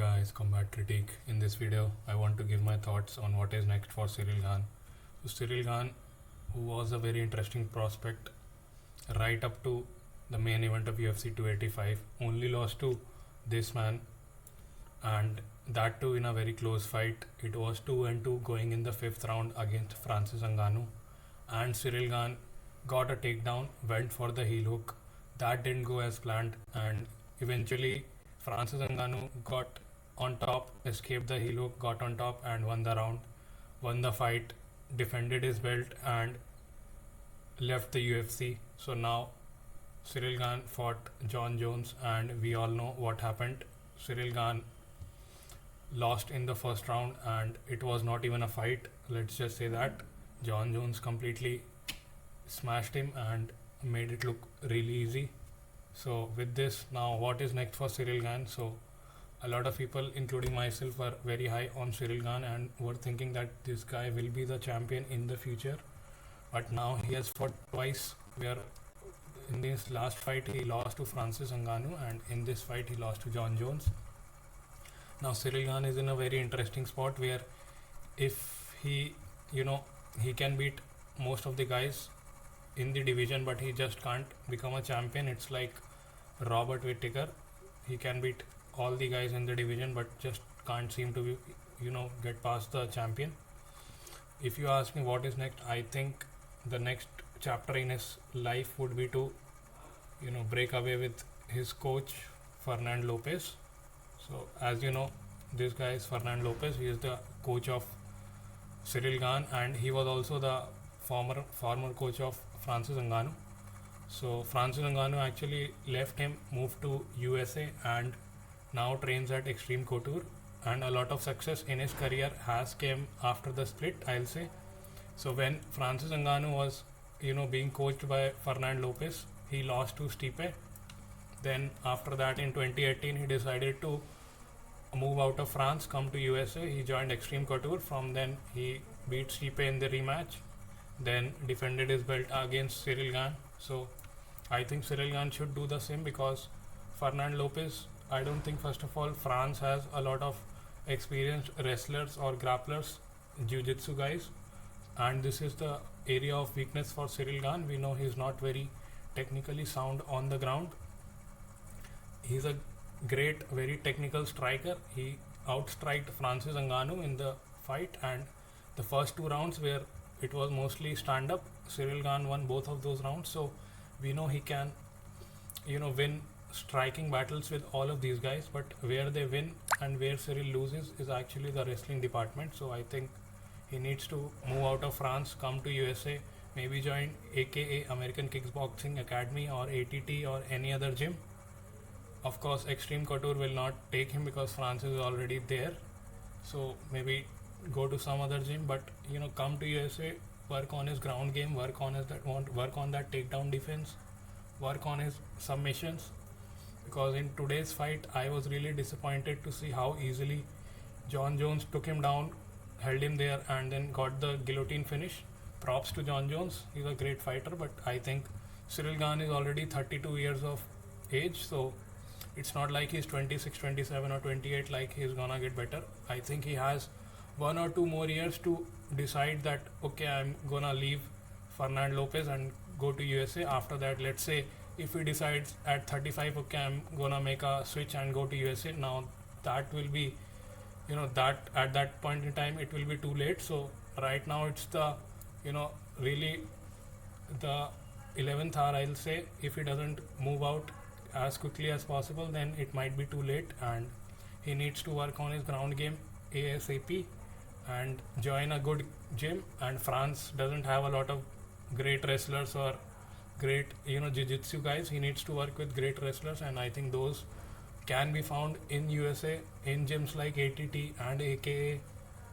guys, Combat Critique. In this video, I want to give my thoughts on what is next for Ciryl Gane. So Ciryl Gane, who was a very interesting prospect right up to the main event of UFC 285, only lost to this man, and that too in a very close fight. It was 2-2 going in the 5th round against Francis Ngannou, and Ciryl Gane got a takedown, went for the heel hook. That didn't go as planned, and eventually Francis Ngannou got on top, escaped the heel hook, got on top and won the round, won the fight, defended his belt and left the UFC. So now Ciryl Gane fought Jon Jones, and we all know what happened. Ciryl Gane lost in the first round, and it was not even a fight. Let's just say that Jon Jones completely smashed him and made it look really easy. So with this, now what is next for Ciryl Gane? So a lot of people, including myself, were very high on Ciryl Gane and were thinking that this guy will be the champion in the future. But now he has fought twice, where in this last fight he lost to Francis Ngannou, and in this fight he lost to Jon Jones. Now Ciryl Gane is in a very interesting spot where if he can beat most of the guys in the division, but he just can't become a champion. It's like Robert Whittaker. He can beat all the guys in the division, but just can't seem to be, get past the champion. If you ask me what is next, I think the next chapter in his life would be to, break away with his coach Fernand Lopez. So as you know, this guy is Fernand Lopez. He is the coach of Ciryl Gane, and he was also the former coach of Francis Ngannou. So Francis Ngannou actually left him, moved to USA, and now trains at Extreme Couture, and a lot of success in his career has came after the split, I'll say. So when Francis Ngannou was being coached by Fernand Lopez, he lost to Stipe. Then after that in 2018 he decided to move out of France, come to USA. He joined Extreme Couture. From then he beat Stipe in the rematch, then defended his belt against Ciryl Gane. So I think Ciryl Gane should do the same, because Fernand Lopez, I don't think, first of all, France has a lot of experienced wrestlers or grapplers, jiu-jitsu guys, and this is the area of weakness for Ciryl Gane. We know he's not very technically sound on the ground. He's a great, very technical striker. He outstriked Francis Ngannou in the fight, and the first 2 rounds where it was mostly stand-up, Ciryl Gane won both of those rounds. So we know he can, win striking battles with all of these guys. But where they win and where Ciryl loses is actually the wrestling department. So I think he needs to move out of France, come to USA, maybe join AKA American Kickboxing Academy or ATT or any other gym. Of course, Extreme Couture will not take him because France is already there. So maybe go to some other gym, but come to USA, work on his ground game, work on that takedown defense, work on his submissions. Because in today's fight, I was really disappointed to see how easily Jon Jones took him down, held him there, and then got the guillotine finish. Props to Jon Jones. He's a great fighter, but I think Ciryl Gane is already 32 years of age, so it's not like he's 26, 27 or 28 like he's gonna get better. I think he has 1 or 2 more years to decide that, okay, I'm gonna leave Fernand Lopez and go to USA. After that, let's say if he decides at 35, okay, I'm gonna make a switch and go to USA, now that will be, that at that point in time it will be too late. So right now it's the, really the 11th hour, I'll say. If he doesn't move out as quickly as possible, then it might be too late, and he needs to work on his ground game ASAP and join a good gym. And France doesn't have a lot of great wrestlers or great jiu-jitsu guys. He needs to work with great wrestlers, and I think those can be found in USA in gyms like ATT and AKA.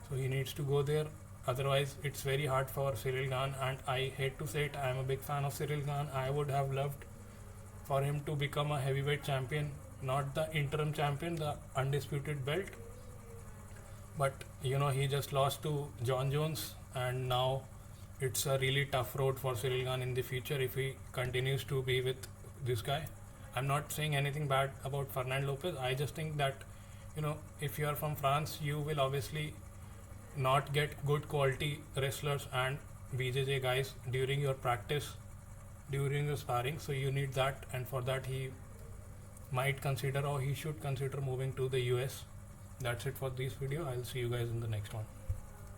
So he needs to go there, otherwise it's very hard for Ciryl Gane. And I hate to say it, I am a big fan of Ciryl Gane. I would have loved for him to become a heavyweight champion, not the interim champion, the undisputed belt. But he just lost to Jon Jones, and now it's a really tough road for Ciryl Gane in the future if he continues to be with this guy. I'm not saying anything bad about Fernand Lopez. I just think that if you are from France, you will obviously not get good quality wrestlers and BJJ guys during your practice, during your sparring. So you need that, and for that he might consider, or he should consider, moving to the US. That's it for this video. I'll see you guys in the next one.